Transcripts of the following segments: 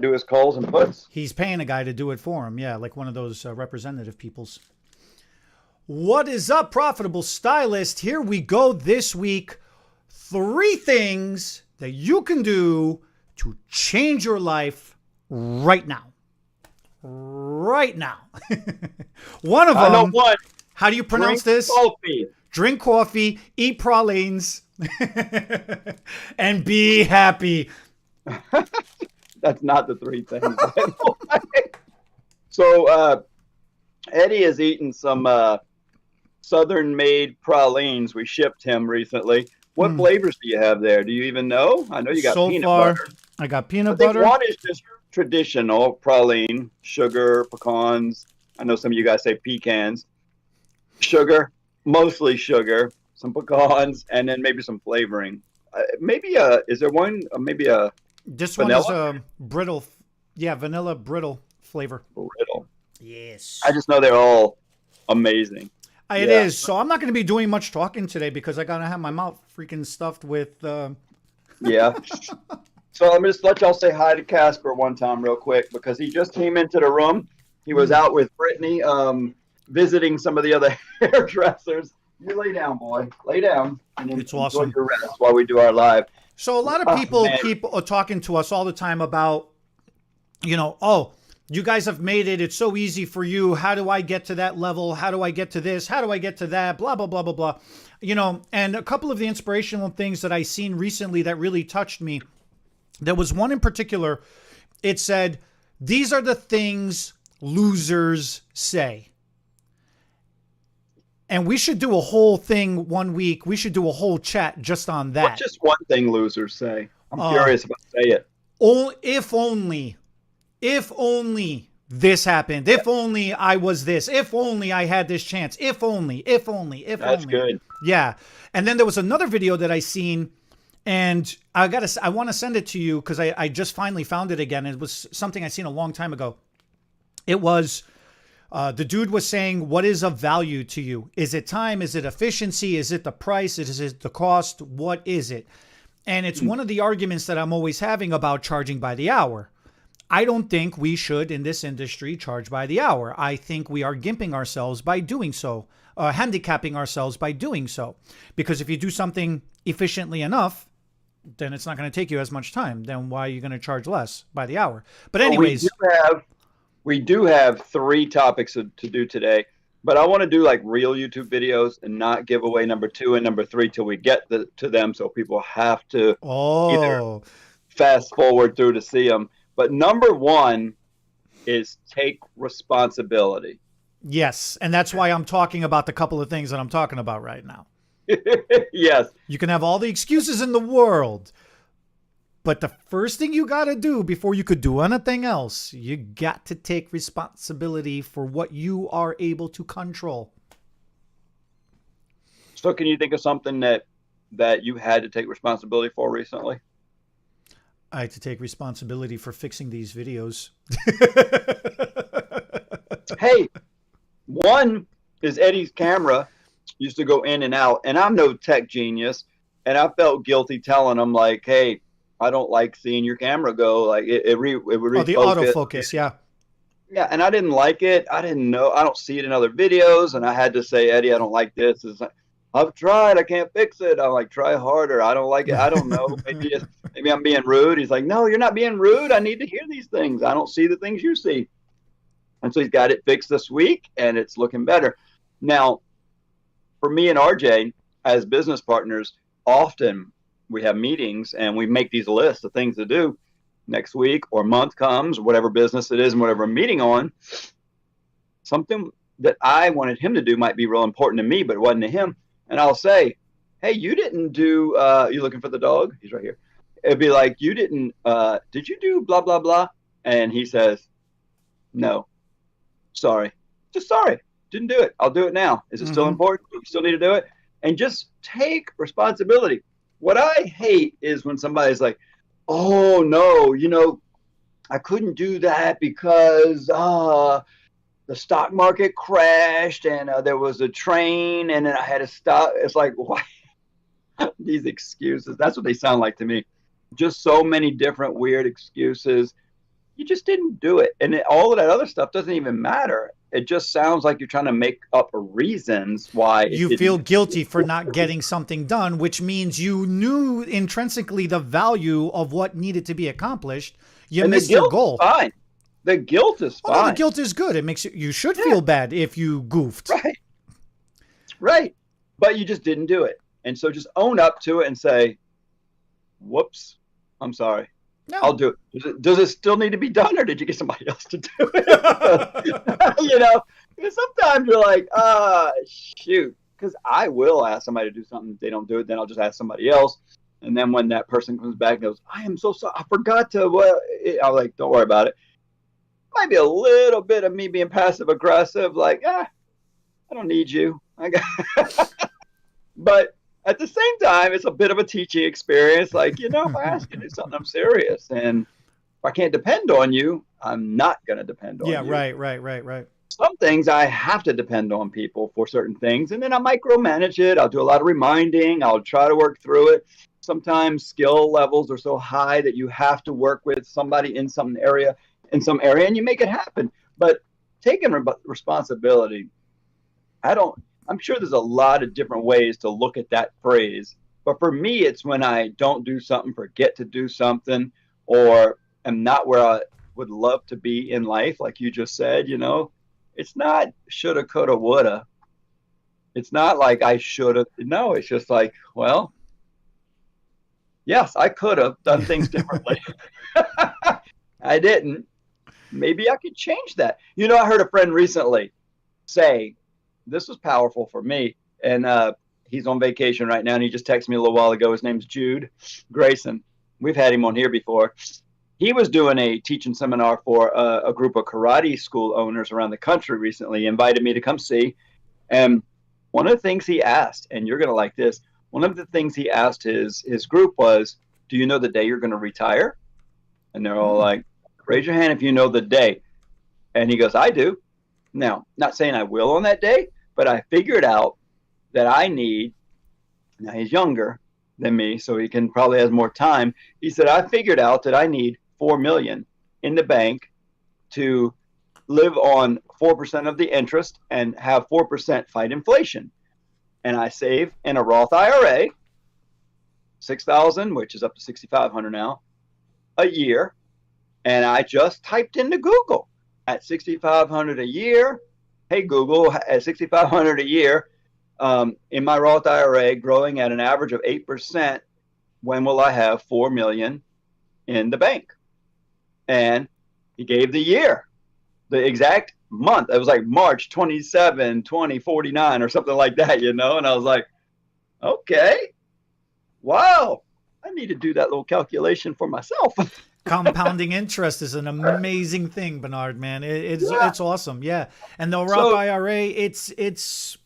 do his calls and puts. He's paying a guy to do it for him. Yeah, like one of those representative peoples. What is up, Profitable Stylist? Here we go this week. 3 things that you can do to change your life right now. Right now. One of I know them, one. how do you pronounce Drink this? coffee. Drink coffee, eat pralines, and be happy. That's not the 3 things. So Eddie has eaten some Southern-made pralines. We shipped him recently. What flavors do you have there? Do you even know? I know you got So peanut far, butter. I got peanut I think butter. one is just traditional praline, sugar, pecans. I know some of you guys say pecans. Sugar, mostly sugar, some pecans, and then maybe some flavoring. Maybe is there one? Maybe a This one is vanilla? a brittle, yeah, vanilla brittle flavor. Brittle. Yes. I just know they're all amazing. It Yeah. is. So I'm not going to be doing much talking today because I got to have my mouth freaking stuffed with. Yeah. So let me just let y'all say hi to Casper one time real quick because he just came into the room. He was out with Brittany visiting some of the other hairdressers. You lay down, boy. Lay down. And It's enjoy awesome. your rest while we do our live. So a lot of Oh, people man. keep talking to us all the time about, oh, you guys have made it. It's so easy for you. How do I get to that level? How do I get to this? How do I get to that? Blah, blah, blah, blah, blah. And a couple of the inspirational things that I seen recently that really touched me. There was one in particular. It said, these are the things losers say. And we should do a whole thing one week. We should do a whole chat just on that. What's just one thing losers say? I'm curious if I say it. If only this happened. If only I was this. If only I had this chance. If only. That's good. Yeah. And then there was another video that I seen, and I want to send it to you because I just finally found it again. It was something I seen a long time ago. It was the dude was saying, what is of value to you? Is it time? Is it efficiency? Is it the price? Is it the cost? What is it? And it's one of the arguments that I'm always having about charging by the hour. I don't think we should, in this industry, charge by the hour. I think we are gimping ourselves by doing so, handicapping ourselves by doing so. Because if you do something efficiently enough, then it's not going to take you as much time. Then why are you going to charge less by the hour? But anyways, we do have 3 topics to do today, but I want to do like real YouTube videos and not give away number 2 and number 3 till we get to them, so people have to either fast forward through to see them. But number 1 is take responsibility. Yes, and that's why I'm talking about the couple of things that I'm talking about right now. Yes. You can have all the excuses in the world, but the first thing you got to do before you could do anything else, you got to take responsibility for what you are able to control. So can you think of something that you had to take responsibility for recently? I had to take responsibility for fixing these videos. Hey, one is Eddie's camera used to go in and out, and I'm no tech genius, and I felt guilty telling him, like, hey, I don't like seeing your camera go. Like it would refocus. Oh, the autofocus, yeah. Yeah, and I didn't like it. I didn't know. I don't see it in other videos, and I had to say, Eddie, I don't like this. It's like, I've tried. I can't fix it. I'm like, try harder. I don't like it. I don't know. Maybe I'm being rude. He's like, no, you're not being rude. I need to hear these things. I don't see the things you see. And so he's got it fixed this week, and it's looking better. Now, for me and RJ, as business partners, often we have meetings, and we make these lists of things to do. Next week or month comes, whatever business it is and whatever I'm meeting on, something that I wanted him to do might be real important to me, but it wasn't to him. And I'll say, hey, you didn't do, you looking for the dog? He's right here. It'd be like, you didn't, did you do blah, blah, blah? And he says, no, sorry, just sorry, didn't do it. I'll do it now. Is it still important? Do you still need to do it? And just take responsibility. What I hate is when somebody's like, oh no, I couldn't do that because the stock market crashed and there was a train and then I had to stop. It's like, why? These excuses. That's what they sound like to me. Just so many different weird excuses. you just didn't do it. And all of that other stuff doesn't even matter. It just sounds like you're trying to make up reasons why it You feel didn't. guilty for not getting something done, which means you knew intrinsically the value of what needed to be accomplished. You And the missed your guilt is goal. fine. The guilt is Oh no, the fine. guilt is good. It makes you should Yeah, feel bad if you goofed. right, right. But you just didn't do it. And so just own up to it and say, whoops, I'm sorry. No. I'll do it. Does it still need to be done, or did you get somebody else to do it? You know, because sometimes you're like, shoot. Because I will ask somebody to do something. If they don't do it, then I'll just ask somebody else. And then when that person comes back and goes, I am so sorry, I forgot to, well, I'm like, don't worry about it. Might be a little bit of me being passive aggressive, like, I don't need you. But at the same time, it's a bit of a teaching experience. Like, if I ask you to do something, I'm serious. And if I can't depend on you, I'm not going to depend on Yeah, you. right. Some things I have to depend on people for certain things. And then I micromanage it. I'll do a lot of reminding. I'll try to work through it. Sometimes skill levels are so high that you have to work with somebody in some area, and you make it happen. But taking responsibility, I'm sure there's a lot of different ways to look at that phrase. But for me, it's when I don't do something, forget to do something, or am not where I would love to be in life, like you just said, It's not shoulda, coulda, woulda. It's not like I should have. No, it's just like, well, yes, I could have done things differently. I didn't. Maybe I could change that. I heard a friend recently say, this was powerful for me. And he's on vacation right now, and he just texted me a little while ago. His name's Jude Grayson. We've had him on here before. He was doing a teaching seminar for a group of karate school owners around the country recently. He invited me to come see. And one of the things he asked, and you're going to like this, one of the things he asked his group was, do you know the day you're going to retire? And they're all like, raise your hand if you know the day. And he goes, I do. Now, not saying I will on that day, but I figured out that I need, now he's younger than me, so he can probably has more time. He said, I figured out that I need 4 million in the bank to live on 4% of the interest and have 4% fight inflation. And I save in a Roth IRA, 6,000, which is up to 6,500 now, a year. And I just typed into Google at 6,500 a year. Hey, Google, at 6,500 a year, in my Roth IRA, growing at an average of 8%, when will I have 4 million in the bank? And he gave the year, the exact month. It was like March 27, 2049 or something like that, And I was like, okay, wow, I need to do that little calculation for myself. Compounding interest is an amazing thing, Bernard, man. It's awesome. Yeah. And the Roth IRA, it's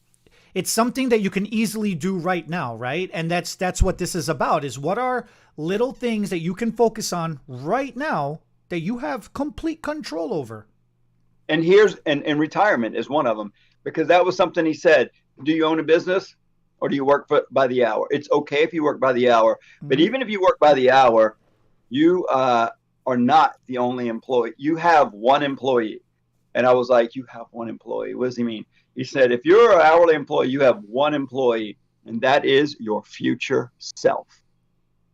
something that you can easily do right now, right? And that's what this is about, is what are little things that you can focus on right now that you have complete control over. And and retirement is one of them, because that was something he said. Do you own a business, or do you work by the hour? It's okay if you work by the hour, but even if you work by the hour, you are not the only employee. You have one employee. And I was like, you have one employee? What does he mean? He said, if you're an hourly employee, you have one employee, and that is your future self.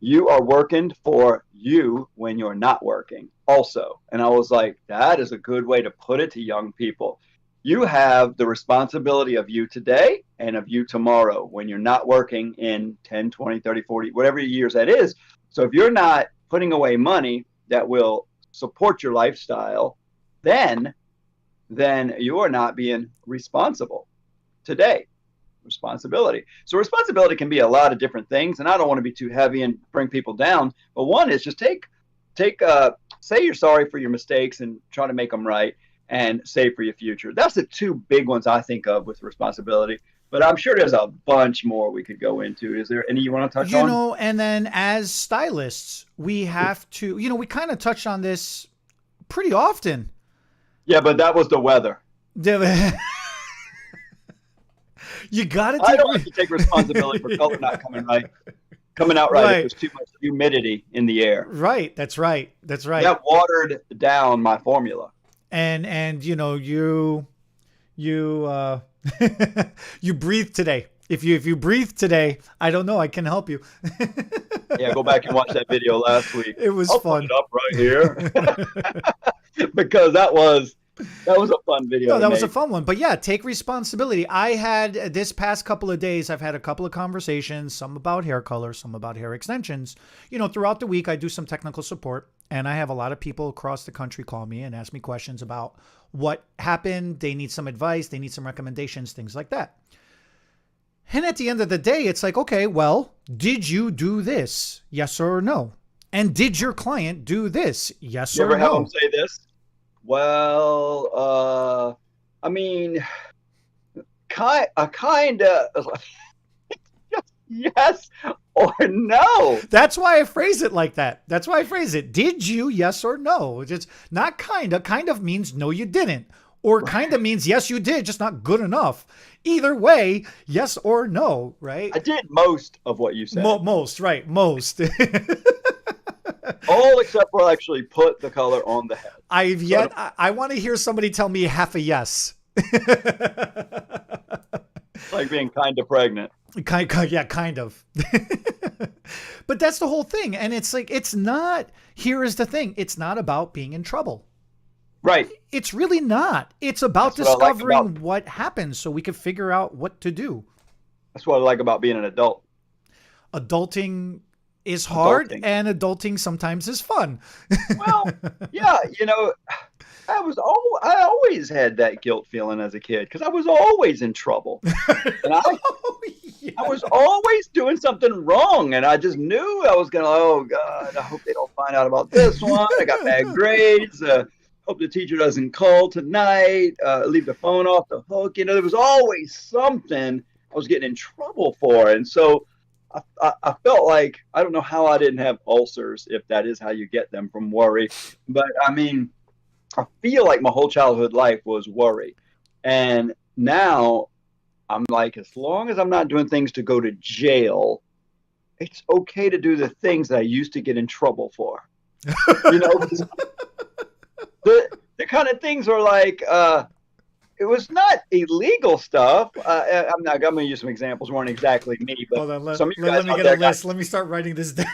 You are working for you when you're not working also. And I was like, that is a good way to put it to young people. You have the responsibility of you today and of you tomorrow when you're not working in 10, 20, 30, 40, whatever years that is. So if you're not putting away money that will support your lifestyle, then you are not being responsible today. Responsibility. So responsibility can be a lot of different things, and I don't want to be too heavy and bring people down. But one is just say you're sorry for your mistakes and try to make them right, and save for your future. That's the two big ones I think of with responsibility. But I'm sure there's a bunch more we could go into. Is there any you want to touch on? And then as stylists, we have to, we kind of touched on this pretty often. Yeah, but that was the weather. You got to I don't have to take responsibility for color not coming right. coming out right if Right. there's too much humidity in the air. Right. That's right. That's right. That watered down my formula. And you you breathe today. If you breathe today, I don't know, I can help you. Yeah, go back and watch that video last week. It was I'll put fun. it up right here because that was a fun video No, to that was a make. fun one. But yeah, take responsibility. I had this past couple of days, I've had a couple of conversations, some about hair color, some about hair extensions. Throughout the week, I do some technical support, and I have a lot of people across the country call me and ask me questions about what happened. They need some advice, they need some recommendations, things like that. And at the end of the day, it's like, okay, well, did you do this? Yes or no? And did your client do this? Yes You or ever have them no? say this? Well, I mean, kind of yes or no. That's why I phrase it like that. That's why I phrase it. Did you? Yes or no? It's not kind of. Kind of means no, you didn't. Or kind of means yes, you did, just not good enough. Either way, yes or no, right? I did most of what you said. Most, right? Most. All except for actually put the color on the head. I've yet. I want to hear somebody tell me half a yes. Like being kind of pregnant. Yeah, kind of. But that's the whole thing, and it's like it's not. Here is the thing: it's not about being in trouble. Right. It's really not. It's about That's what I like discovering what happens so we can figure out what to do. That's what I like about being an adult. Adulting is hard, Adulting. and adulting sometimes is fun. Well, yeah, I always had that guilt feeling as a kid because I was always in trouble. And Oh, yeah. I was always doing something wrong, and I just knew I was gonna. Oh God, I hope they don't find out about this one. I got bad grades. Hope the teacher doesn't call tonight. Leave the phone off the hook. There was always something I was getting in trouble for, and so I felt like I don't know how I didn't have ulcers if that is how you get them from worry, but I mean, I feel like my whole childhood life was worry, and now I'm like, as long as I'm not doing things to go to jail, it's okay to do the things that I used to get in trouble for. You know, the kind of things are like, it was not illegal stuff. I'm going to use some examples. Weren't exactly me, but Hold on, some of you let guys me out get there a list. Let me start writing this down.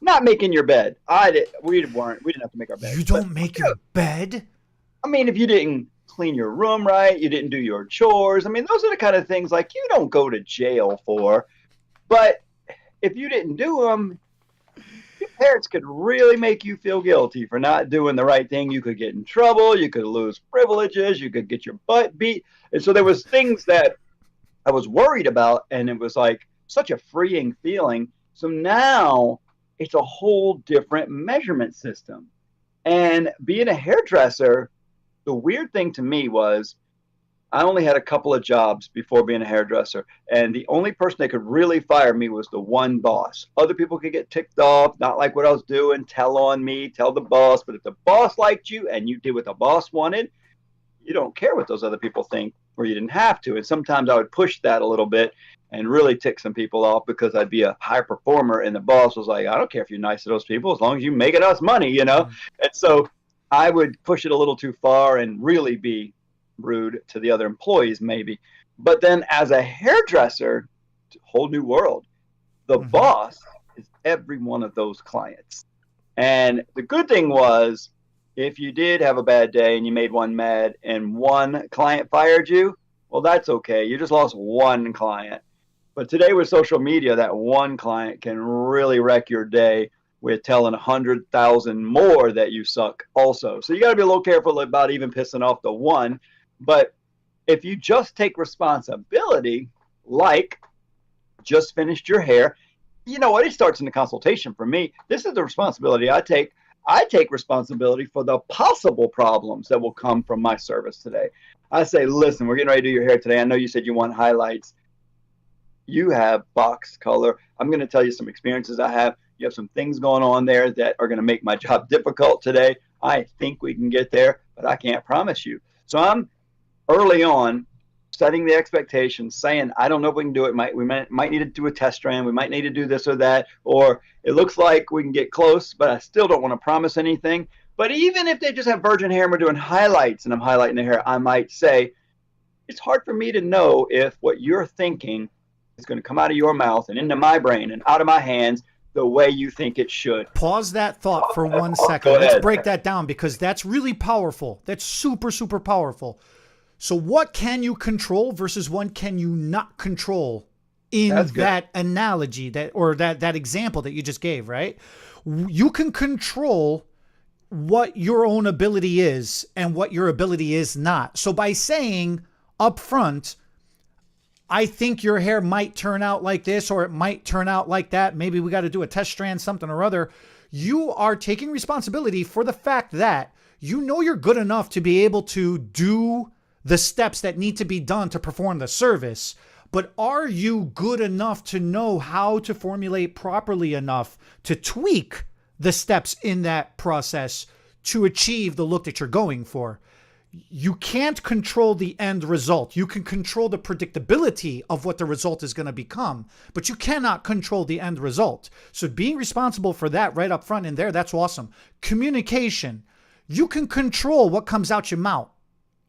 not making your bed. We didn't have to make our bed. You don't make your bed? I mean, if you didn't clean your room right, you didn't do your chores. I mean, those are the kind of things like you don't go to jail for. But if you didn't do them, your parents could really make you feel guilty for not doing the right thing. You could get in trouble. You could lose privileges. You could get your butt beat. And so there was things that I was worried about, and it was like such a freeing feeling. So now it's a whole different measurement system. And being a hairdresser, the weird thing to me was I only had a couple of jobs before being a hairdresser, and the only person that could really fire me was the one boss. Other people could get ticked off, not like what I was doing, tell on me, tell the boss. But if the boss liked you and you did what the boss wanted, you don't care what those other people think, or you didn't have to. And sometimes I would push that a little bit and really tick some people off because I'd be a high performer, and the boss was like, I don't care if you're nice to those people as long as you're making us money. And so I would push it a little too far and really be rude to the other employees maybe. But then as a hairdresser, it's a whole new world. The boss is every one of those clients. And the good thing was, if you did have a bad day and you made one mad and one client fired you, well, that's okay. You just lost one client. But today with social media, that one client can really wreck your day with telling 100,000 more that you suck also. So you got to be a little careful about even pissing off the one. But if you just take responsibility, like just finished your hair, you know what? It starts in the consultation for me. This is the responsibility I take. I take responsibility for the possible problems that will come from my service today. I say, listen, we're getting ready to do your hair today. I know you said you want highlights. You have box color. I'm going to tell you some experiences I have. You have some things going on there that are going to make my job difficult today. I think we can get there, but I can't promise you. So I'm early on setting the expectations, saying, I don't know if we can do it. We might need to do a test strand. We might need to do this or that. Or it looks like we can get close, but I still don't want to promise anything. But even if they just have virgin hair and we're doing highlights and I'm highlighting the hair, I might say, it's hard for me to know if what you're thinking is going to come out of your mouth and into my brain and out of my hands the way you think it should. Pause that thought for 1 second. Let's break that down because that's really powerful. That's super, super powerful. So what can you control versus what can you not control in that analogy that example that you just gave, right? You can control what your own ability is and what your ability is not. So by saying up front, I think your hair might turn out like this or it might turn out like that. Maybe we got to do a test strand, something or other. You are taking responsibility for the fact that you know you're good enough to be able to do the steps that need to be done to perform the service. But are you good enough to know how to formulate properly enough to tweak the steps in that process to achieve the look that you're going for? You can't control the end result. You can control the predictability of what the result is going to become, but you cannot control the end result. So being responsible for that right up front in there, that's awesome. Communication. You can control what comes out your mouth.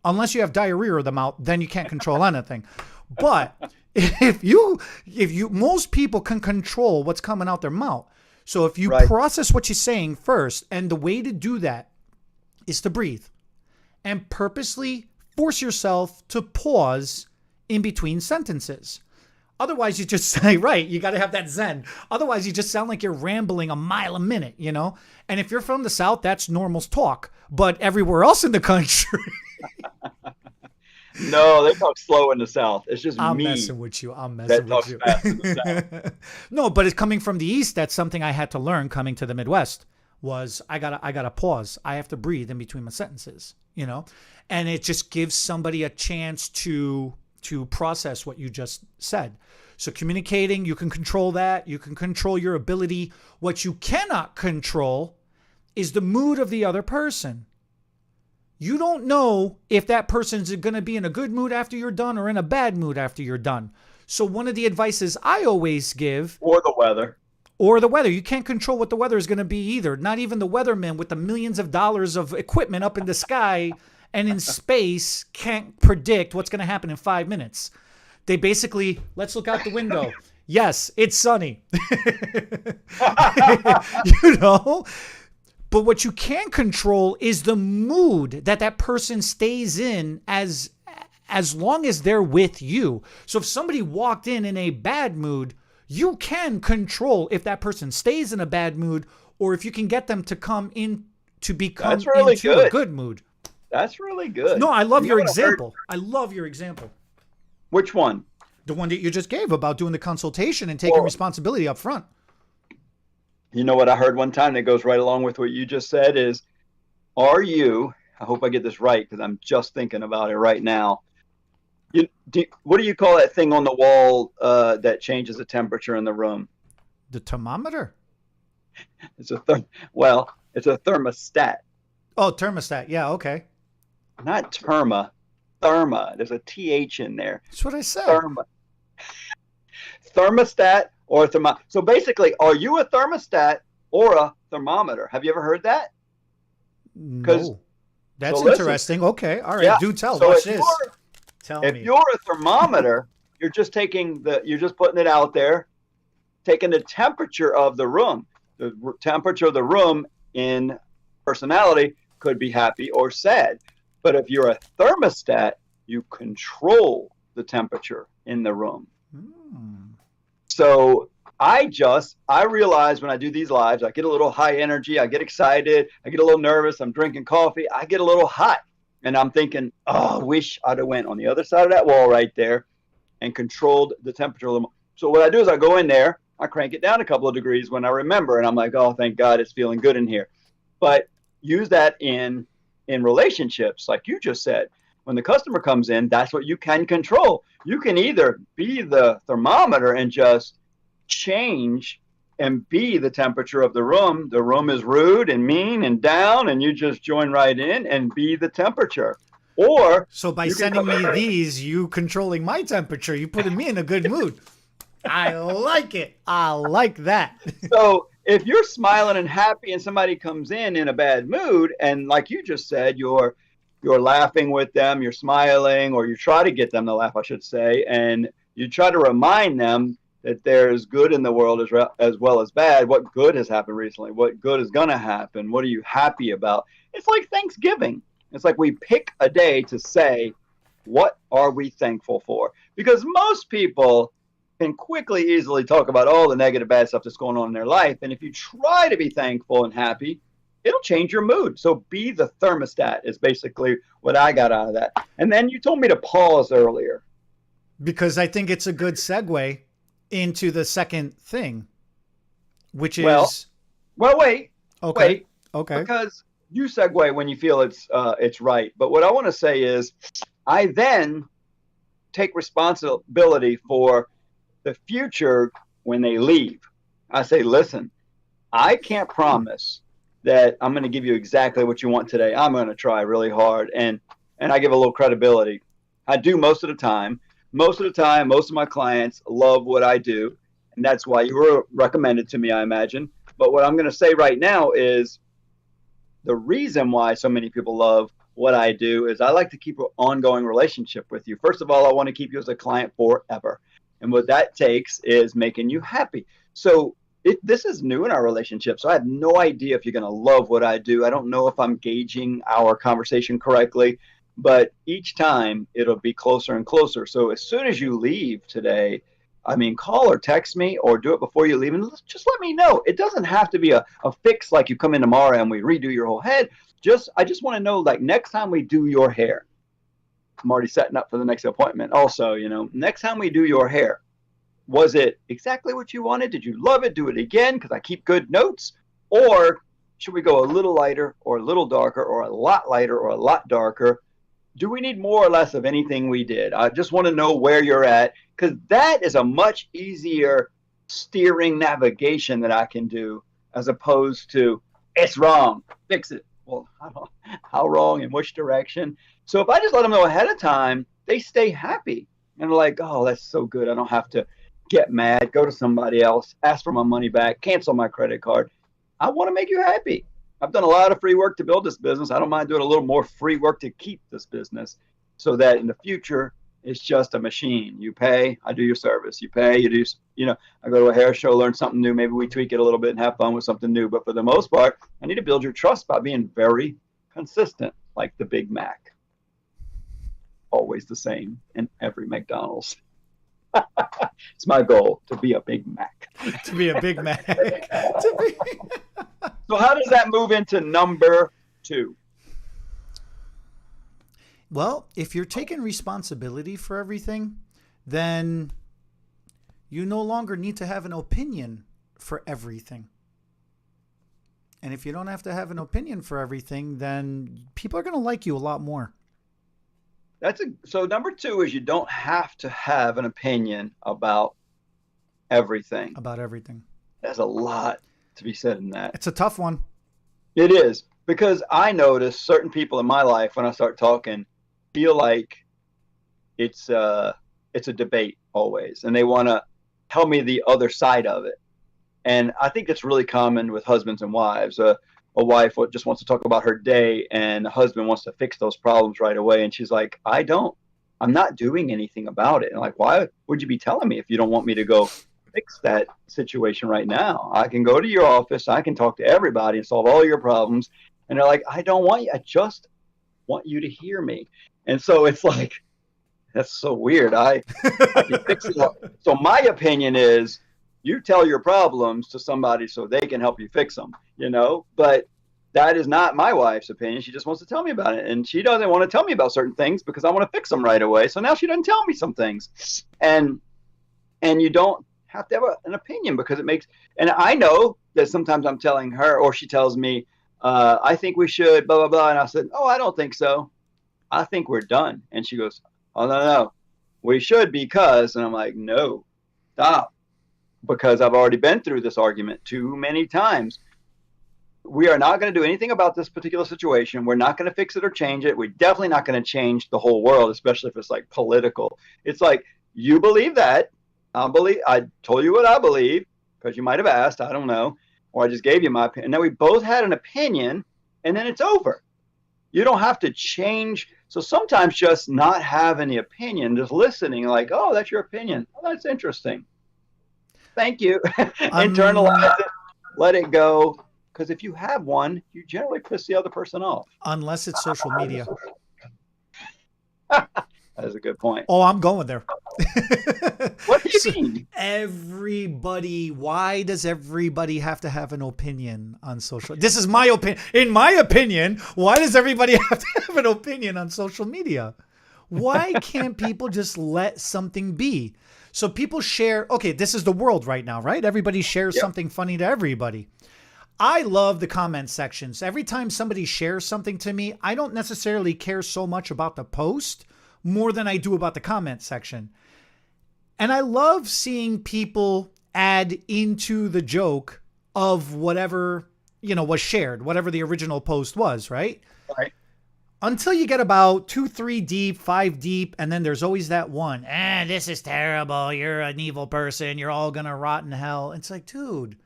Unless you have diarrhea of the mouth, then you can't control anything. But if you, most people can control what's coming out their mouth. So if you process what you're saying first, and the way to do that is to breathe and purposely force yourself to pause in between sentences. Otherwise, you just say, right, you got to have that zen. Otherwise, you just sound like you're rambling a mile a minute, you know? And if you're from the South, that's normal talk. But everywhere else in the country... No, they talk slow in the South. It's just I'm me. Messing with you. I'm messing with you. Fast in the South. No, but it's coming from the East. That's something I had to learn coming to the Midwest. Was I gotta pause. I have to breathe in between my sentences, you know, and it just gives somebody a chance to process what you just said. So communicating, you can control that. You can control your ability. What you cannot control is the mood of the other person. You don't know if that person's going to be in a good mood after you're done or in a bad mood after you're done. So one of the advices I always give... Or the weather. Or the weather. You can't control what the weather is going to be either. Not even the weatherman with the millions of dollars of equipment up in the sky and in space can't predict what's going to happen in 5 minutes. They basically, let's look out the window. Yes, it's sunny. You know? But what you can control is the mood that person stays in as long as they're with you. So if somebody walked in a bad mood, you can control if that person stays in a bad mood or if you can get them to come in to become into a good mood. That's really good. No, I love your example. I love your example. Which one? The one that you just gave about doing the consultation and taking responsibility up front. You know what I heard one time that goes right along with what you just said is, are you, I hope I get this right because I'm just thinking about it right now. What do you call that thing on the wall that changes the temperature in the room? The thermometer? It's a thermostat. Oh, thermostat. Yeah, okay. Not therma. There's a TH in there. That's what I said. Thermostat or thermometer. So basically, are you a thermostat or a thermometer? Have you ever heard that? No. That's interesting. Okay. All right. Yeah. Do tell. So watch this. If you're a thermometer, you're just putting it out there, taking the temperature of the room. The temperature of the room in personality could be happy or sad. But if you're a thermostat, you control the temperature in the room. So I realize when I do these lives, I get a little high energy, I get excited, I get a little nervous, I'm drinking coffee, I get a little hot. And I'm thinking, oh, I wish I'd have went on the other side of that wall right there and controlled the temperature a little more. So what I do is I go in there, I crank it down a couple of degrees when I remember, and I'm like, oh, thank God it's feeling good in here. But use that in relationships, like you just said. When the customer comes in, that's what you can control. You can either be the thermometer and just change and be the temperature of the room. The room is rude and mean and down, and you just join right in and be the temperature. Or So by you can sending come. me these, you controlling my temperature, you putting me in a good mood. I like it. I like that. So if you're smiling and happy and somebody comes in a bad mood, and like you just said, you're laughing with them, you're smiling, or you try to get them to laugh, I should say, and you try to remind them that there's good in the world as well as bad. What good has happened recently? What good is going to happen? What are you happy about? It's like Thanksgiving. It's like we pick a day to say, what are we thankful for? Because most people can quickly, easily talk about all the negative, bad stuff that's going on in their life. And if you try to be thankful and happy, it'll change your mood. So be the thermostat is basically what I got out of that. And then you told me to pause earlier. Because I think it's a good segue into the second thing, which Well, is well, wait, okay. wait, Okay. because you segue when you feel it's right. But what I want to say is, I then take responsibility for the future when they leave. I say, listen, I can't promise that I'm going to give you exactly what you want today. I'm going to try really hard, and I give a little credibility. I do most of the time. Most of the time, most of my clients love what I do, and that's why you were recommended to me, I imagine. But what I'm going to say right now is the reason why so many people love what I do is I like to keep an ongoing relationship with you. First of all, I want to keep you as a client forever. And what that takes is making you happy. So this is new in our relationship. So I have no idea if you're going to love what I do. I don't know if I'm gauging our conversation correctly, but each time it'll be closer and closer. So as soon as you leave today, I mean, call or text me or do it before you leave and just let me know. It doesn't have to be a fix like you come in tomorrow and we redo your whole head. I just want to know, like, next time we do your hair, I'm already setting up for the next appointment. Also, next time we do your hair, was it exactly what you wanted? Did you love it? Do it again because I keep good notes. Or should we go a little lighter or a little darker or a lot lighter or a lot darker? Do we need more or less of anything we did? I just want to know where you're at because that is a much easier steering navigation that I can do as opposed to it's wrong, fix it. Well, how wrong in which direction? So if I just let them know ahead of time, they stay happy and they're like, oh, that's so good. I don't have to get mad, go to somebody else, ask for my money back, cancel my credit card. I want to make you happy. I've done a lot of free work to build this business. I don't mind doing a little more free work to keep this business so that in the future, it's just a machine. You pay, I do your service. You pay, you do, I go to a hair show, learn something new. Maybe we tweak it a little bit and have fun with something new. But for the most part, I need to build your trust by being very consistent, like the Big Mac. Always the same in every McDonald's. It's my goal to be a Big Mac. To be a Big Mac. So how does that move into number 2? Well, if you're taking responsibility for everything, then you no longer need to have an opinion for everything. And if you don't have to have an opinion for everything, then people are going to like you a lot more. So number 2 is you don't have to have an opinion about everything. About everything. There's a lot to be said in that. It's a tough one. It is, because I notice certain people in my life when I start talking feel like it's a debate always, and they want to tell me the other side of it. And I think it's really common with husbands and wives. A wife just wants to talk about her day, and the husband wants to fix those problems right away. And she's like, I'm not doing anything about it. And like, why would you be telling me if you don't want me to go fix that situation right now? I can go to your office. I can talk to everybody and solve all your problems. And they're like, I don't want you. I just want you to hear me. And so it's like, that's so weird. I can fix it. So my opinion is you tell your problems to somebody so they can help you fix them, but that is not my wife's opinion. She just wants to tell me about it. And she doesn't want to tell me about certain things because I want to fix them right away. So now she doesn't tell me some things. And you don't have to have an opinion because and I know that sometimes I'm telling her or she tells me, I think we should, blah, blah, blah. And I said, oh, I don't think so. I think we're done. And she goes, oh, no, we should because, and I'm like, no, stop. Because I've already been through this argument too many times. we are not going to do anything about this particular situation. We're not going to fix it or change it. We're definitely not going to change the whole world, especially if it's like political. It's like, you believe that. I told you what I believe because you might have asked. I don't know. Or I just gave you my opinion. And then we both had an opinion, and then it's over. You don't have to change. So sometimes just not having the opinion, just listening, like, oh, that's your opinion. Oh, that's interesting. Thank you. Internalize it, let it go. Because if you have one, you generally piss the other person off. Unless it's social media. That is a good point. Oh, I'm going there. What do you mean? Everybody, why does everybody have to have an opinion on social? This is my opinion. In my opinion, why does everybody have to have an opinion on social media? Why can't people just let something be? So people share, okay, this is the world right now, right? Everybody shares something funny to everybody. I love the comment sections. Every time somebody shares something to me, I don't necessarily care so much about the post more than I do about the comment section. And I love seeing people add into the joke of whatever, was shared, whatever the original post was, right? Right. Until you get about 2, 3 deep, 5 deep, and then there's always that one, this is terrible. You're an evil person. You're all going to rot in hell. It's like, dude,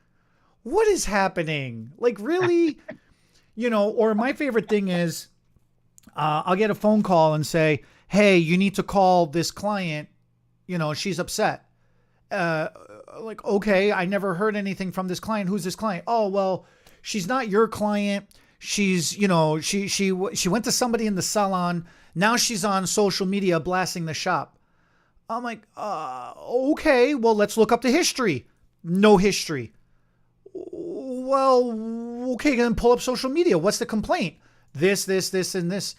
what is happening? Like, really? Or my favorite thing is I'll get a phone call and say, hey, you need to call this client. She's upset. Like, okay, I never heard anything from this client. Who's this client? Oh, well, she's not your client. She's, she went to somebody in the salon. Now she's on social media blasting the shop. I'm like, okay, well, let's look up the history. No history. Well, okay, then pull up social media. What's the complaint? This, and this.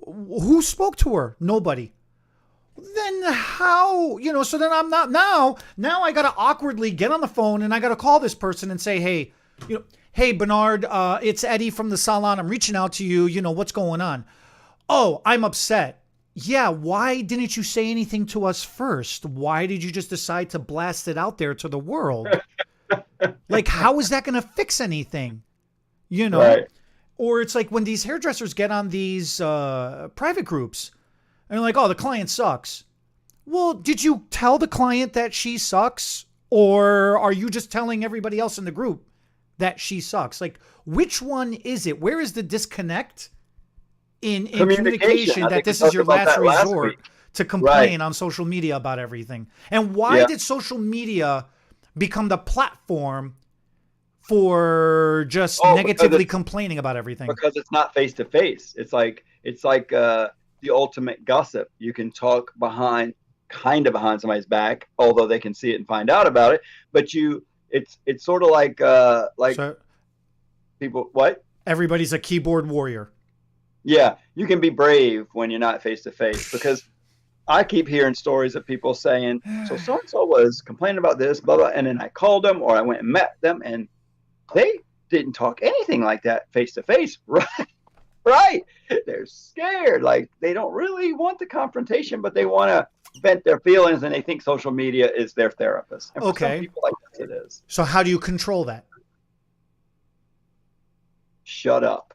Who spoke to her? Nobody. Then how, so then I'm not now I got to awkwardly get on the phone and I got to call this person and say, hey, hey, Bernard, it's Eddie from the salon. I'm reaching out to you. What's going on? Oh, I'm upset. Yeah. Why didn't you say anything to us first? Why did you just decide to blast it out there to the world? Like, how is that going to fix anything? Right. Or it's like when these hairdressers get on these private groups and they're like, oh, the client sucks. Well, did you tell the client that she sucks? Or are you just telling everybody else in the group that she sucks? Like, which one is it? Where is the disconnect in communication that this is your last resort to complain on social media about everything? And why did social media become the platform for just negatively complaining about everything? Because it's not face to face. It's like the ultimate gossip. You can talk behind somebody's back, although they can see it and find out about it. But it's sort of like so, people. What? Everybody's a keyboard warrior. Yeah, you can be brave when you're not face to face, because I keep hearing stories of people saying, so and so was complaining about this, blah blah, and then I called them or I went and met them and they didn't talk anything like that face to face. Right. They're scared. Like, they don't really want the confrontation, but they want to vent their feelings, and they think social media is their therapist. And for some people like this, it is. So how do you control that? Shut up.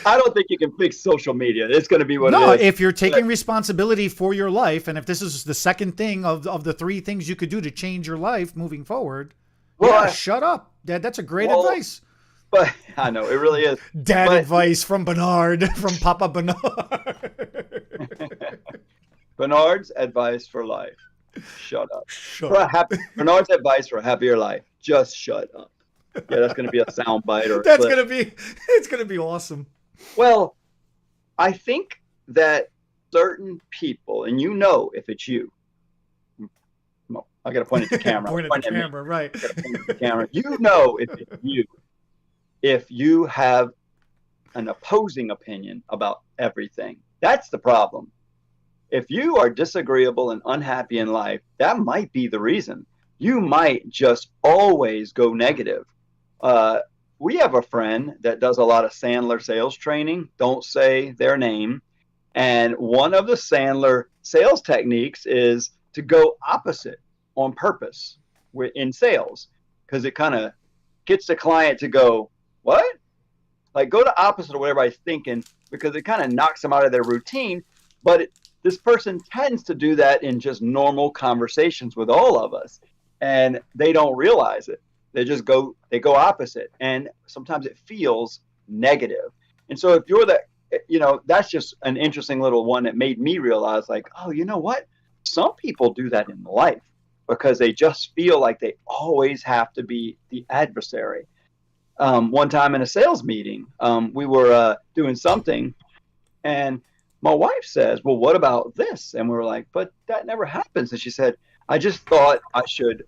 I don't think you can fix social media. It's going to be what it is. No, if you're taking responsibility for your life, and if this is the second thing of the 3 things you could do to change your life moving forward, shut up. That's a great advice. But I know, it really is. Advice from Bernard, from Papa Bernard. Bernard's advice for life. Shut up. Bernard's advice for a happier life. Just shut up. Yeah, that's going to be a sound bite or it's going to be awesome. Well, I think that certain people, and if it's you, I got to point at the camera. Point at the camera, right. Point at the camera. If it's you, if you have an opposing opinion about everything. That's the problem. If you are disagreeable and unhappy in life, that might be the reason. You might just always go negative. We have a friend that does a lot of Sandler sales training. Don't say their name. And one of the Sandler sales techniques is to go opposite on purpose. in sales, because it kind of gets the client to go, what? Like go to opposite of what everybody's thinking, because it kind of knocks them out of their routine. But this person tends to do that in just normal conversations with all of us, and they don't realize it. They go opposite, and sometimes it feels negative. And so if you're that's just an interesting little one that made me realize, like, oh, you know what? Some people do that in life because they just feel like they always have to be the adversary. One time in a sales meeting, we were doing something, and my wife says, well, what about this? And we were like, but that never happens. And she said, I just thought I should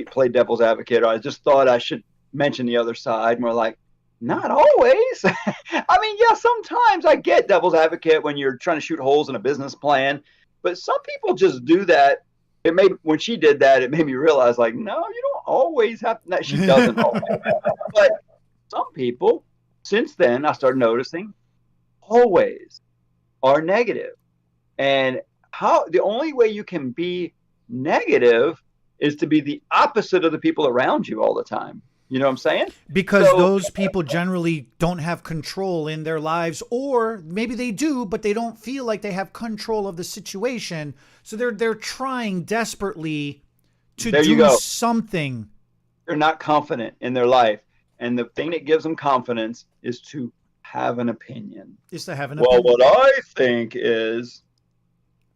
play devil's advocate, or I just thought I should mention the other side. And we're like, not always. I mean, yeah, sometimes I get devil's advocate when you're trying to shoot holes in a business plan, but some people just do that. When she did that, it made me realize, like, no, you don't always have to. No, she doesn't always. But some people, since then, I started noticing, always are negative. And the only way you can be negative is to be the opposite of the people around you all the time. You know what I'm saying? Because those people generally don't have control in their lives, or maybe they do, but they don't feel like they have control of the situation. So they're trying desperately to do something. They're not confident in their life. And the thing that gives them confidence is to have an opinion. Well, what I think is,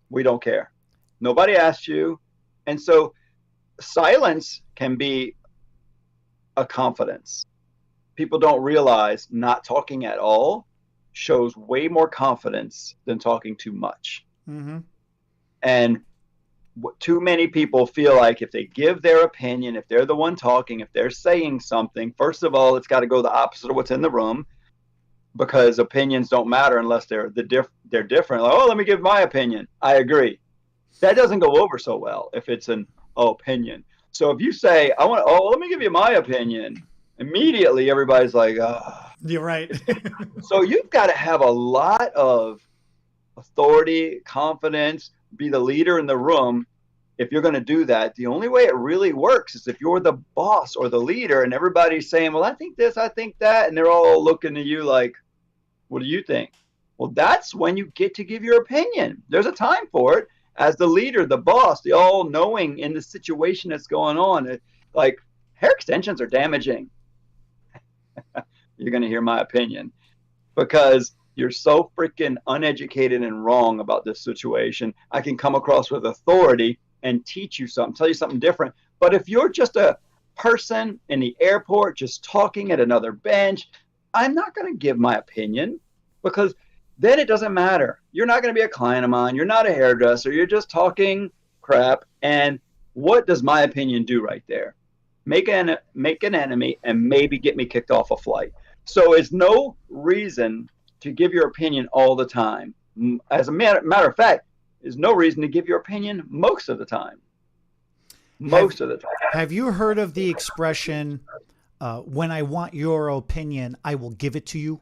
we don't care. Nobody asked you. And so silence can be a confidence. People don't realize not talking at all shows way more confidence than talking too much. Mm-hmm. And too many people feel like if they give their opinion, if they're the one talking, if they're saying something, first of all, it's got to go the opposite of what's in the room, because opinions don't matter unless they're different. Like, oh, let me give my opinion. I agree. That doesn't go over so well if it's an opinion. So if you say, let me give you my opinion, immediately everybody's like, You're right. So you've got to have a lot of authority, confidence, be the leader in the room. If you're going to do that, the only way it really works is if you're the boss or the leader and everybody's saying, well, I think this, I think that, and they're all looking at you like, what do you think? Well, that's when you get to give your opinion. There's a time for it. As the leader, the boss, the all-knowing in the situation that's going on, like, hair extensions are damaging. You're going to hear my opinion, because you're so freaking uneducated and wrong about this situation. I can come across with authority and teach you something, tell you something different. But if you're just a person in the airport just talking at another bench, I'm not going to give my opinion, because then it doesn't matter. You're not going to be a client of mine. You're not a hairdresser. You're just talking crap. And what does my opinion do right there? Make an enemy and maybe get me kicked off a flight. So it's no reason to give your opinion all the time. As a matter of fact, there's no reason to give your opinion most of the time. Most of the time. Have you heard of the expression, when I want your opinion, I will give it to you?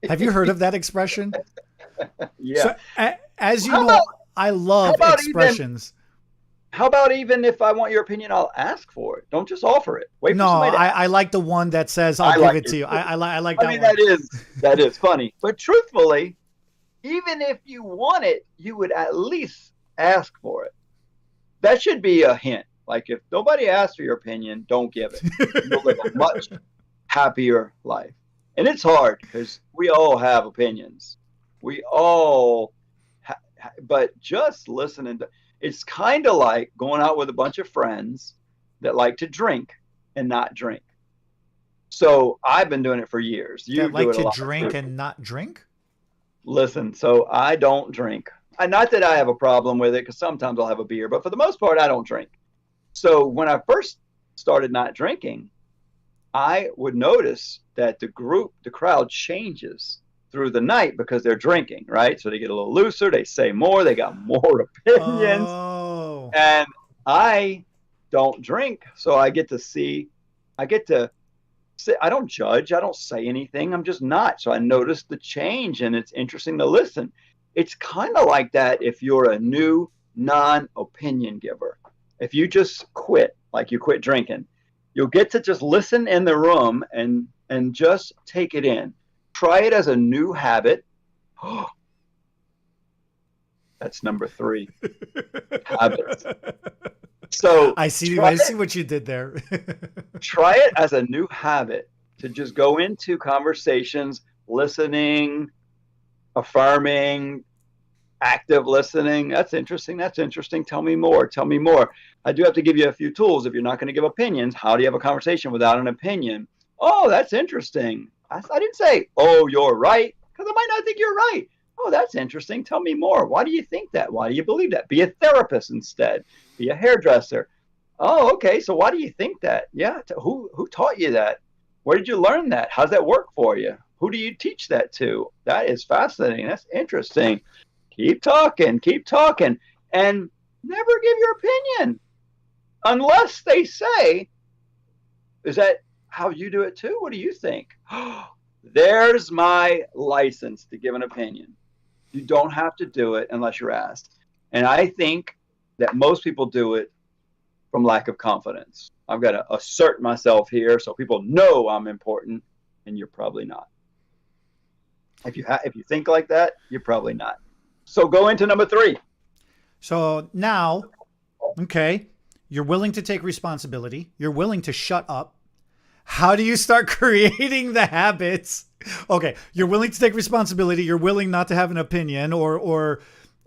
Have you heard of that expression? Yeah. So, as you know, I love expressions. How about even if I want your opinion, I'll ask for it. Don't just offer it. Wait for somebody to ask. I like the one that says I'll give it to you. I like that one. That is funny. But truthfully, even if you want it, you would at least ask for it. That should be a hint. Like, if nobody asks for your opinion, don't give it. You'll live a much happier life. And it's hard because we all have opinions. We all, but just listening to, it's kind of like going out with a bunch of friends that like to drink and not drink. So I've been doing it for years. You like to drink and not drink? Listen, so I don't drink. Not that I have a problem with it, because sometimes I'll have a beer, but for the most part, I don't drink. So when I first started not drinking, I would notice that the crowd changes through the night because they're drinking, right? So they get a little looser, they say more, they got more opinions. Oh. And I don't drink, so I get to say, I don't judge, I don't say anything, I'm just not. So I notice the change, and it's interesting to listen. It's kind of like that if you're a new non-opinion giver. if you just quit, like you quit drinking, you'll get to just listen in the room and just take it in. Try it as a new habit. That's number 3. Habits. So I see what you did there. try it as a new habit to just go into conversations, listening, affirming, active listening. That's interesting. That's interesting. Tell me more. Tell me more. I do have to give you a few tools. If you're not going to give opinions, how do you have a conversation without an opinion? Oh, that's interesting. I didn't say, oh, you're right, because I might not think you're right. Oh, that's interesting. Tell me more. Why do you think that? Why do you believe that? Be a therapist instead. Be a hairdresser. Oh, okay. So why do you think that? Yeah. Who taught you that? Where did you learn that? How's that work for you? Who do you teach that to? That is fascinating. That's interesting. Keep talking, and never give your opinion unless they say, is that how you do it too? What do you think? There's my license to give an opinion. You don't have to do it unless you're asked. And I think that most people do it from lack of confidence. I've got to assert myself here so people know I'm important, and you're probably not. If you think like that, you're probably not. So go into number 3. So now, okay, you're willing to take responsibility. You're willing to shut up. How do you start creating the habits? Okay, you're willing to take responsibility. You're willing not to have an opinion or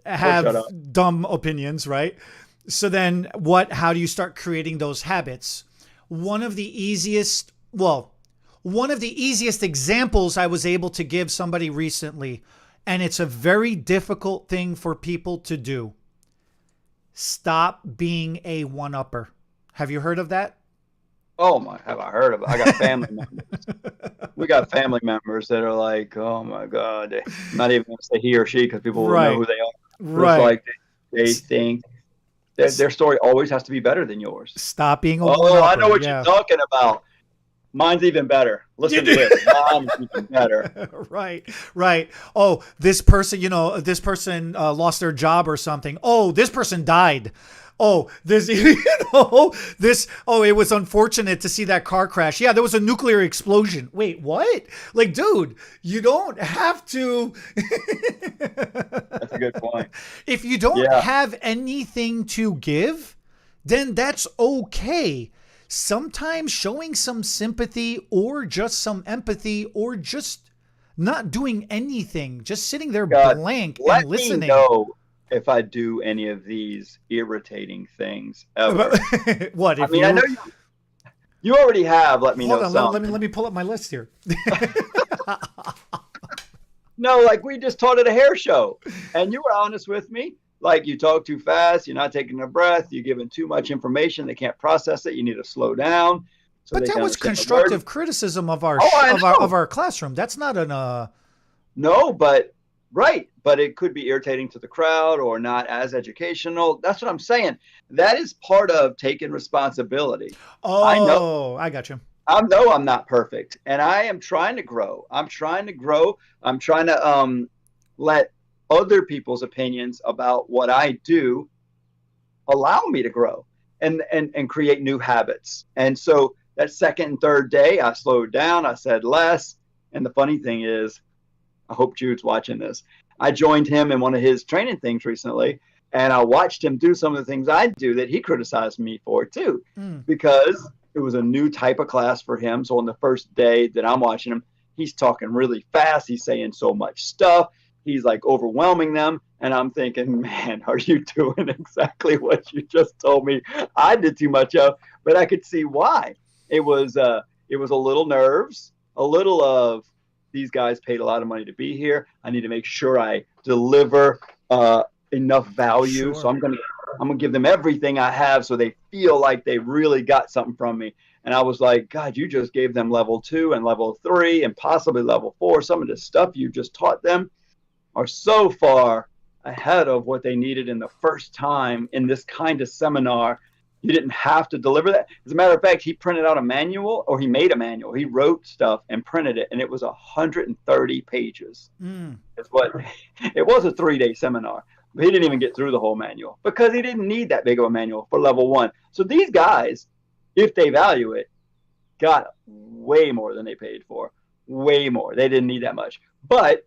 have dumb opinions, right? So then how do you start creating those habits? One of the easiest examples I was able to give somebody recently, and it's a very difficult thing for people to do. Stop being a one-upper. Have you heard of that? Oh my, have I heard of it? I got family members. We got family members that are like, oh my God. I'm not even going to say he or she because people will know who they are. Right. It's like they think their story always has to be better than yours. Stop being a one-upper. I know what you're talking about. Mine's even better. Listen to this. Mine's even better. Right. Oh, this person, lost their job or something. Oh, this person died. Oh, it was unfortunate to see that car crash. Yeah, there was a nuclear explosion. Wait, what? Like, dude, you don't have to. That's a good point. If you don't have anything to give, then that's okay. Sometimes showing some sympathy or just some empathy or just not doing anything, just sitting there blank and listening. Let me know if I do any of these irritating things ever. What? I know you already have. Let me know. Hold on, let me pull up my list here. No, like we just taught at a hair show, and you were honest with me. Like you talk too fast, you're not taking a breath, you're giving too much information, they can't process it, you need to slow down. So but that was constructive criticism of our classroom. That's not an No, but right. But it could be irritating to the crowd or not as educational. That's what I'm saying. That is part of taking responsibility. Oh, I got you. I know I'm not perfect, and I am trying to grow. I'm trying to let other people's opinions about what I do allow me to grow and create new habits. And so that second and third day, I slowed down. I said less. And the funny thing is, I hope Jude's watching this. I joined him in one of his training things recently, and I watched him do some of the things I do that he criticized me for too, because it was a new type of class for him. So on the first day that I'm watching him, he's talking really fast. He's saying so much stuff. He's like overwhelming them. And I'm thinking, man, are you doing exactly what you just told me I did too much of? But I could see why. It was a little nerves, a little of these guys paid a lot of money to be here. I need to make sure I deliver enough value. Sure. So I'm gonna give them everything I have so they feel like they really got something from me. And I was like, God, you just gave them level 2 and level 3 and possibly level 4. Some of the stuff you just taught them are so far ahead of what they needed in the first time in this kind of seminar. You didn't have to deliver that. As a matter of fact, he printed out a manual, or he made a manual. He wrote stuff and printed it, and it was 130 pages. It was a 3-day seminar, He didn't even get through the whole manual because he didn't need that big of a manual for level one. So these guys, if they value it, got way more than they paid for. Way more. They didn't need that much. But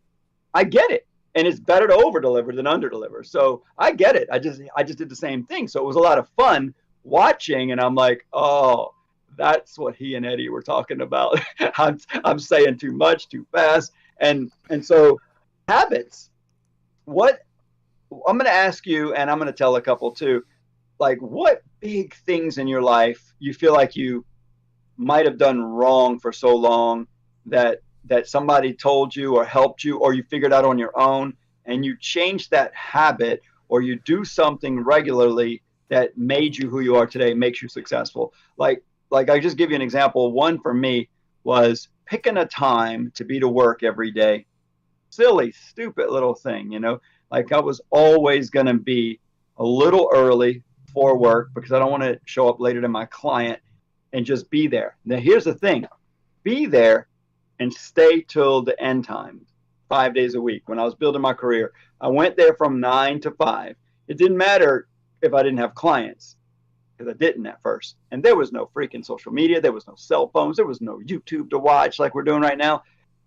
I get it. And it's better to over deliver than under deliver. So I get it. I just did the same thing. So it was a lot of fun watching, and I'm like, oh, that's what he and Eddie were talking about. I'm saying too much, too fast. And so habits. What I'm going to ask you, and I'm going to tell a couple too, like what big things in your life you feel like you might have done wrong for so long that somebody told you or helped you or you figured out on your own and you changed that habit or you do something regularly that made you who you are today, makes you successful. Like I just give you an example. One for me was picking a time to be to work every day. Silly, stupid little thing, you know. Like I was always going to be a little early for work because I don't want to show up later than my client and just be there. Now, here's the thing, be there and stay till the end time, 5 days a week. When I was building my career, I went there from 9 to 5. It didn't matter if I didn't have clients because I didn't at first. And there was no freaking social media. There was no cell phones. There was no YouTube to watch like we're doing right now.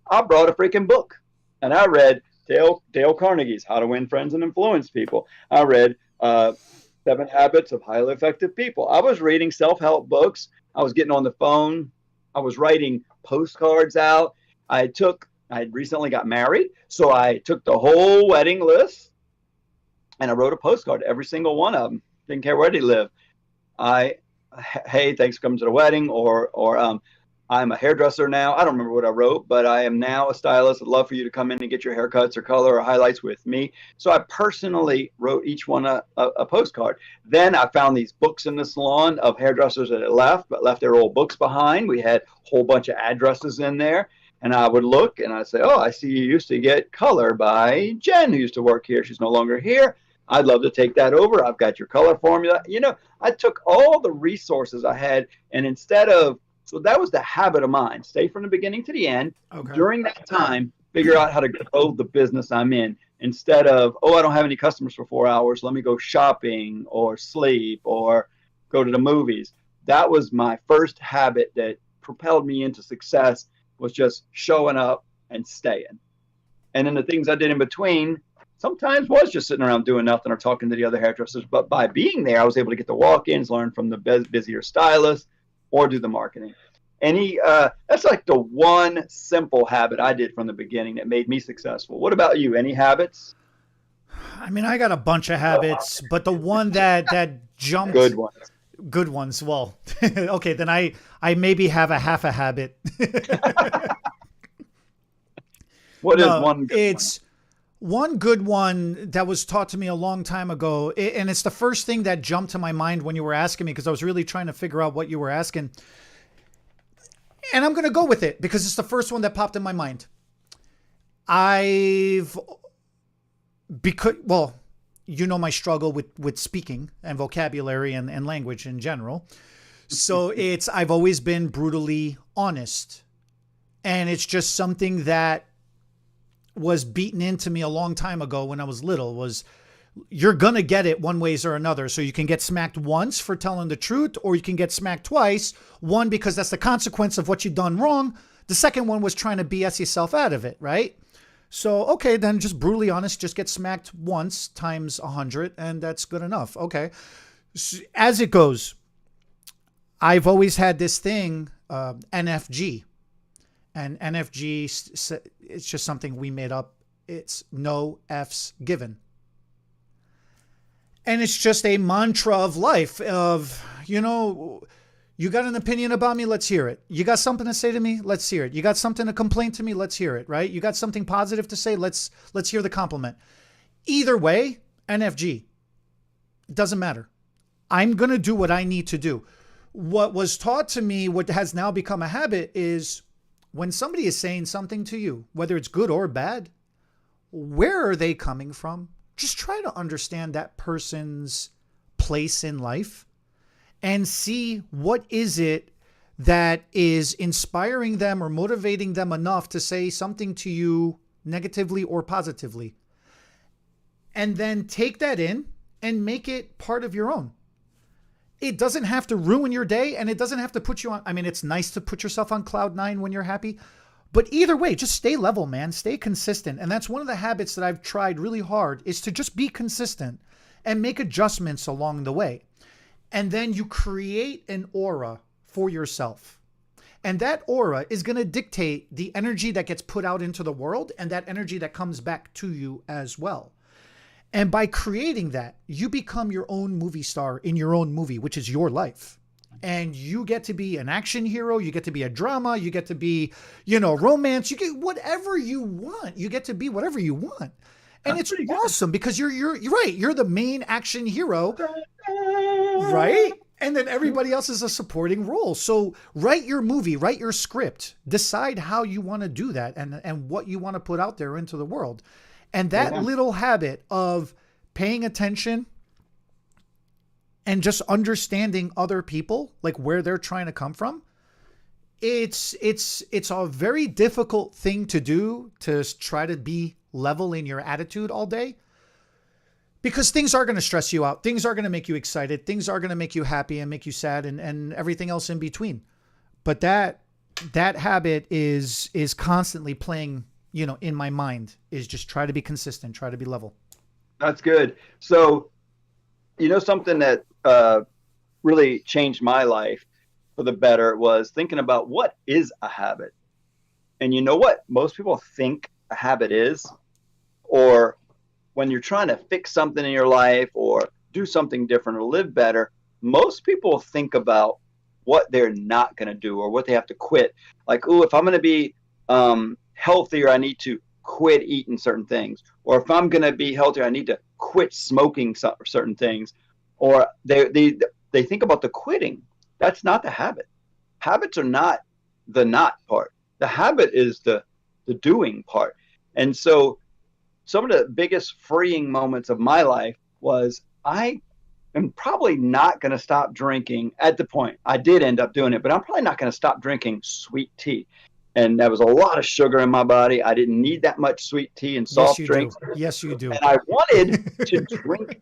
I brought a freaking book and I read Dale Carnegie's How to Win Friends and Influence People. I read 7 Habits of Highly Effective People. I was reading self-help books. I was getting on the phone. I was writing postcards out. I recently got married, so I took the whole wedding list and I wrote a postcard to every single one of them. Didn't care where they live. Hey, thanks for coming to the wedding, or I'm a hairdresser now. I don't remember what I wrote, but I am now a stylist. I'd love for you to come in and get your haircuts or color or highlights with me. So I personally wrote each one a postcard. Then I found these books in the salon of hairdressers that had left, but left their old books behind. We had a whole bunch of addresses in there. And I would look and I'd say, oh, I see you used to get color by Jen, who used to work here. She's no longer here. I'd love to take that over. I've got your color formula. You know, I took all the resources I had, and so that was the habit of mine. Stay from the beginning to the end. Okay. During that time, figure out how to grow the business I'm in instead of, oh, I don't have any customers for 4 hours. Let me go shopping or sleep or go to the movies. That was my first habit that propelled me into success, was just showing up and staying. And then the things I did in between sometimes was just sitting around doing nothing or talking to the other hairdressers. But by being there, I was able to get the walk-ins, learn from the busier stylists, or do the marketing. That's like the one simple habit I did from the beginning that made me successful. What about you? Any habits? I mean, I got a bunch of habits, but the one that jumped. Good ones. Well, okay, then I maybe have a half a habit. What is one good It's one good one that was taught to me a long time ago. And it's the first thing that jumped to my mind when you were asking me, because I was really trying to figure out what you were asking. And I'm going to go with it because it's the first one that popped in my mind. Well, you know my struggle with speaking and vocabulary and language in general. So I've always been brutally honest. And it's just something that was beaten into me a long time ago when I was little, was you're going to get it one ways or another. So you can get smacked once for telling the truth, or you can get smacked twice. One, because that's the consequence of what you've done wrong. The second one was trying to BS yourself out of it, right? So, okay, then just brutally honest, just get smacked once times 100, and that's good enough. Okay. So, as it goes, I've always had this thing, NFG. And NFG, it's just something we made up. It's no F's given. And it's just a mantra of life of, you know, you got an opinion about me? Let's hear it. You got something to say to me? Let's hear it. You got something to complain to me? Let's hear it, right? You got something positive to say? Let's hear the compliment. Either way, NFG. It doesn't matter. I'm going to do what I need to do. What was taught to me, what has now become a habit, is when somebody is saying something to you, whether it's good or bad, where are they coming from? Just try to understand that person's place in life and see what is it that is inspiring them or motivating them enough to say something to you negatively or positively. and then take that in and make it part of your own. It doesn't have to ruin your day, and it doesn't have to put you on. I mean, it's nice to put yourself on cloud nine when you're happy, but either way, just stay level, man. Stay consistent. And that's one of the habits that I've tried really hard, is to just be consistent and make adjustments along the way. And then you create an aura for yourself. And that aura is going to dictate the energy that gets put out into the world, and that energy that comes back to you as well. And by creating that, you become your own movie star in your own movie, which is your life. And you get to be an action hero. You get to be a drama. You get to be, romance. You get whatever you want. You get to be whatever you want. And it's awesome because you're right. You're the main action hero, right? And then everybody else is a supporting role. So write your movie, write your script, decide how you want to do that and what you want to put out there into the world. And that little habit of paying attention and just understanding other people, like where they're trying to come from, it's a very difficult thing to do, to try to be level in your attitude all day, because things are going to stress you out. Things are going to make you excited. Things are going to make you happy and make you sad and everything else in between. But that habit is constantly playing, in my mind, is just try to be consistent, try to be level. That's good. So, something that really changed my life for the better was thinking about what is a habit. And you know what most people think a habit is? Or when you're trying to fix something in your life or do something different or live better, most people think about what they're not going to do or what they have to quit. Like, if I'm going to be healthier, I need to quit eating certain things. Or if I'm going to be healthier, I need to quit smoking certain things. Or they think about the quitting. That's not the habit. Habits are not the not part. The habit is the doing part. And so some of the biggest freeing moments of my life was I am probably not going to stop drinking. At the point I did end up doing it, but I'm probably not going to stop drinking sweet tea. And there was a lot of sugar in my body. I didn't need that much sweet tea and soft drinks. Yes, you do. And I wanted to drink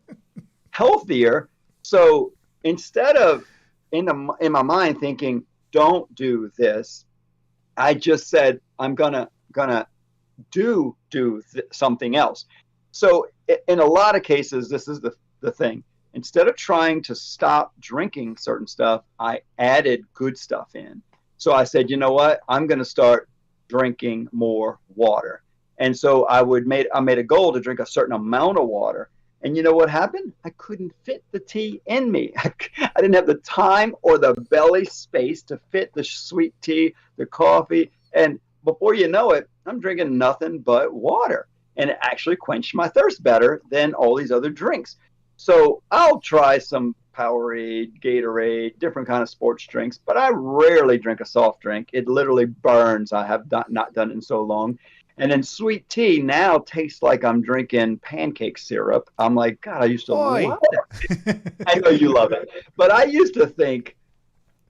healthier. So instead of in my mind thinking, don't do this, I just said, I'm gonna do something else. So in a lot of cases, this is the thing. Instead of trying to stop drinking certain stuff, I added good stuff in. So I said, you know what? I'm going to start drinking more water. And so I made a goal to drink a certain amount of water. And you know what happened? I couldn't fit the tea in me. I didn't have the time or the belly space to fit the sweet tea, the coffee. And before you know it, I'm drinking nothing but water. And it actually quenched my thirst better than all these other drinks. So I'll try some Powerade, Gatorade, different kind of sports drinks, but I rarely drink a soft drink. It literally burns. I have not done it in so long. And then sweet tea now tastes like I'm drinking pancake syrup. I'm like, God, I used to love it. I know you love it. But I used to think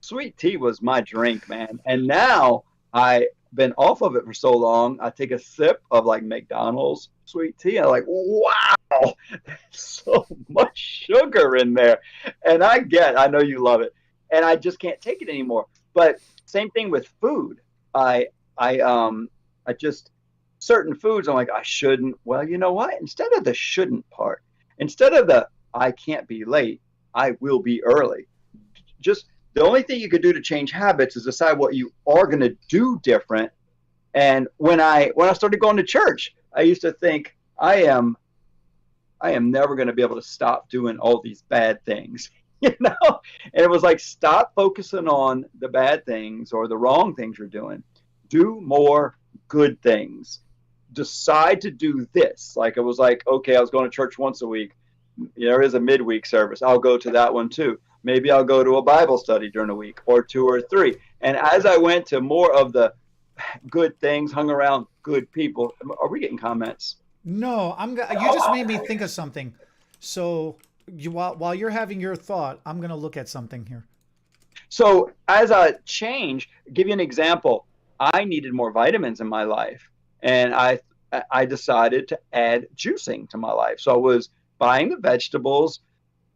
sweet tea was my drink, man. And now I've been off of it for so long, I take a sip of like McDonald's sweet tea. I'm like, wow, there's so much sugar in there. And I know you love it. And I just can't take it anymore. But same thing with food. I just, certain foods, I'm like, I shouldn't. Well, you know what? Instead of the shouldn't part, instead of the I can't be late, I will be early. Just the only thing you could do to change habits is decide what you are going to do different. And when I started going to church, I used to think I am never going to be able to stop doing all these bad things, And it was like, stop focusing on the bad things or the wrong things you're doing. Do more good things. Decide to do this. Like, it was like, okay, I was going to church once a week. There is a midweek service. I'll go to that one too. Maybe I'll go to a Bible study during a week or 2 or 3. And as I went to more of the good things, hung around good people. Are we getting comments? No, you just made me think of something. So while you're having your thought, I'm going to look at something here. So as a change, give you an example. I needed more vitamins in my life. And I I decided to add juicing to my life. So I was buying the vegetables,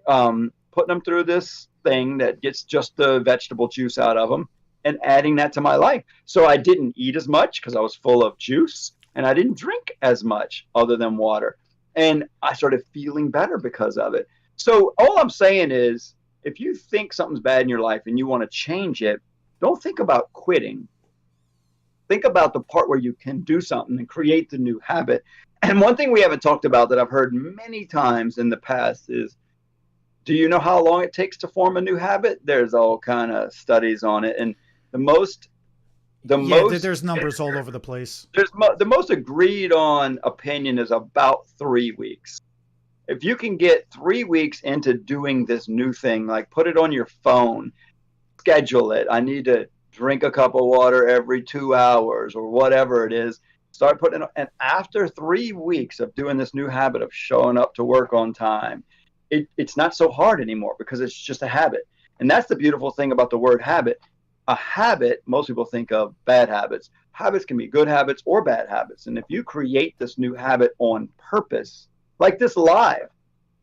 putting them through this thing that gets just the vegetable juice out of them, and adding that to my life. So I didn't eat as much because I was full of juice, and I didn't drink as much other than water. And I started feeling better because of it. So all I'm saying is, if you think something's bad in your life and you want to change it, don't think about quitting. Think about the part where you can do something and create the new habit. And one thing we haven't talked about that I've heard many times in the past is, do you know how long it takes to form a new habit? There's all kind of studies on it, and the most the Yeah, most there's numbers all over the place. the most agreed on opinion is about 3 weeks. If you can get 3 weeks into doing this new thing, like put it on your phone, schedule it. I need to drink a cup of water every 2 hours or whatever it is. Start putting it, and after 3 weeks of doing this new habit of showing up to work on time, it's not so hard anymore because it's just a habit. And that's the beautiful thing about the word habit. A habit, most people think of bad habits. Habits can be good habits or bad habits. And if you create this new habit on purpose, like this live,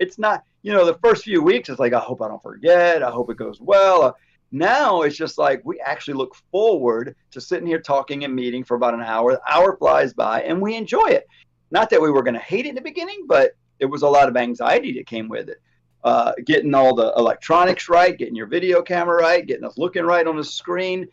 it's not, the first few weeks, it's like, I hope I don't forget. I hope it goes well. Now it's just like we actually look forward to sitting here talking and meeting for about an hour. The hour flies by and we enjoy it. Not that we were going to hate it in the beginning, but it was a lot of anxiety that came with it. Getting all the electronics right, getting your video camera right, getting us looking right on the screen.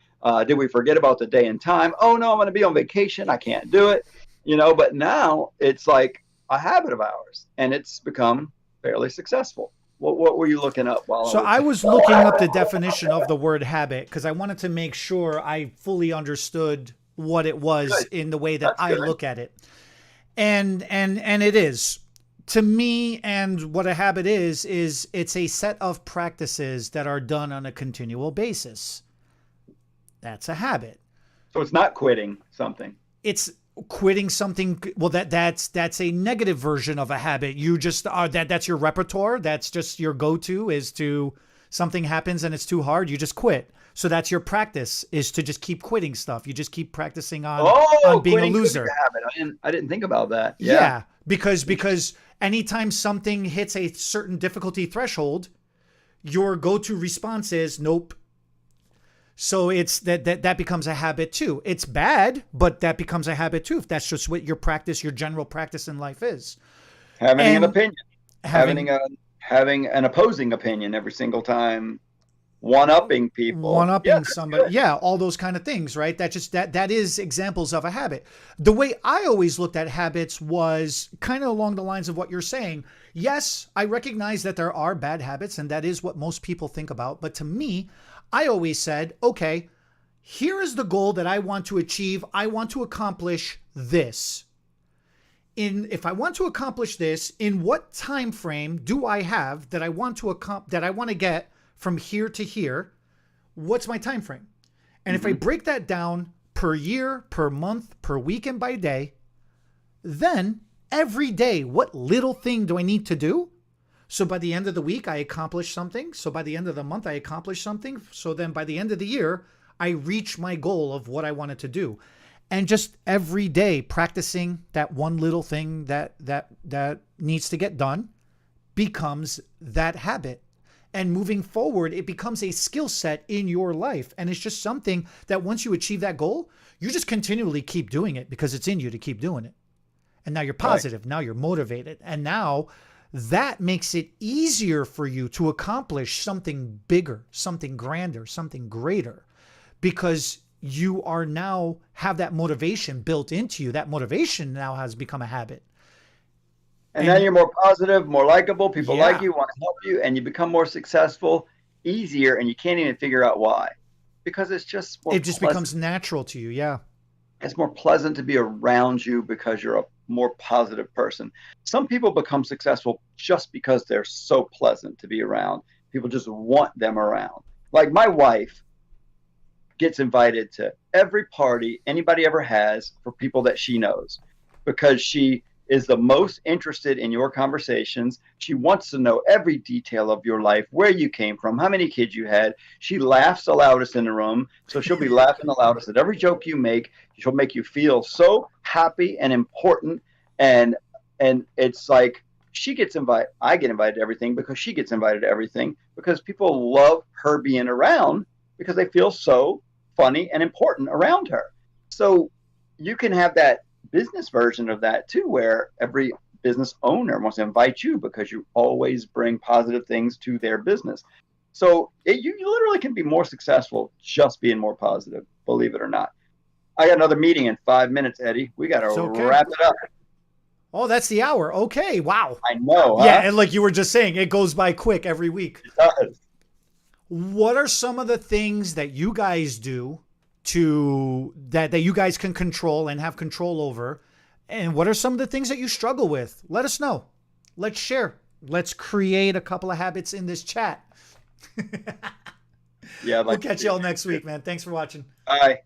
Did we forget about the day and time? Oh no, I'm going to be on vacation. I can't do it. But now it's like a habit of ours, and it's become fairly successful. What were you looking up while So I was looking up the definition of the word habit because I wanted to make sure I fully understood what it was Good. in the way that That's I good. look at it. And it is to me, and what a habit is it's a set of practices that are done on a continual basis. That's a habit. So it's not quitting something. It's quitting something. Well, that's a negative version of a habit. You just are that's your repertoire. That's just your go-to is to something happens and it's too hard, you just quit. So that's your practice, is to just keep quitting stuff. You just keep practicing on being a Quitting could be loser. a habit. I didn't think about that. Yeah, because anytime something hits a certain difficulty threshold, your go-to response is nope. So it's that becomes a habit too. It's bad, but that becomes a habit too. If that's just what your practice, your general practice in life is. Having And an opinion, having an opposing opinion every single time, one-upping people. Yeah, one-upping that's somebody, good. yeah, all those kind of things, right? That is examples of a habit. The way I always looked at habits was kind of along the lines of what you're saying. Yes, I recognize that there are bad habits, and that is what most people think about. But to me, I always said, okay, here is the goal that I want to achieve. I want to accomplish this. If I want to accomplish this, in what time frame do I have that I want to get from here to here? What's my time frame? And if I break that down per year, per month, per week, and by day, then every day, what little thing do I need to do? So by the end of the week, I accomplish something. So by the end of the month, I accomplish something. So then by the end of the year, I reach my goal of what I wanted to do. And just every day practicing that one little thing that needs to get done becomes that habit. And moving forward, it becomes a skill set in your life. And it's just something that once you achieve that goal, you just continually keep doing it because it's in you to keep doing it. And now you're positive. Right. Now you're motivated. And now that makes it easier for you to accomplish something bigger, something grander, something greater, because you are now have that motivation built into you. That motivation now has become a habit. And then you're more positive, more likable. People Yeah. like you, want to help you, and you become more successful, easier, and you can't even figure out why. Because it's just more It just becomes natural to you. Yeah. It's more pleasant to be around you because you're a more positive person. Some people become successful just because they're so pleasant to be around. People just want them around. Like my wife gets invited to every party anybody ever has for people that she knows, because she is the most interested in your conversations. She wants to know every detail of your life, where you came from, how many kids you had. She laughs the loudest in the room, so she'll be laughing the loudest at every joke you make. She'll make you feel so happy and important, and it's like she gets invited. I get invited to everything because she gets invited to everything, because people love her being around because they feel so funny and important around her. So you can have that business version of that too, where every business owner wants to invite you because you always bring positive things to their business. So you literally can be more successful just being more positive, believe it or not. I got another meeting in 5 minutes, Eddie. We got to It's okay. wrap it up. Oh, that's the hour. Okay. Wow. I know, Yeah. huh? And like you were just saying, it goes by quick every week. It does. What are some of the things that you guys do to that you guys can control and have control over? And what are some of the things that you struggle with? Let us know. Let's share. Let's create a couple of habits in this chat. Yeah, We'll catch y'all next week, man. Thanks for watching. Bye.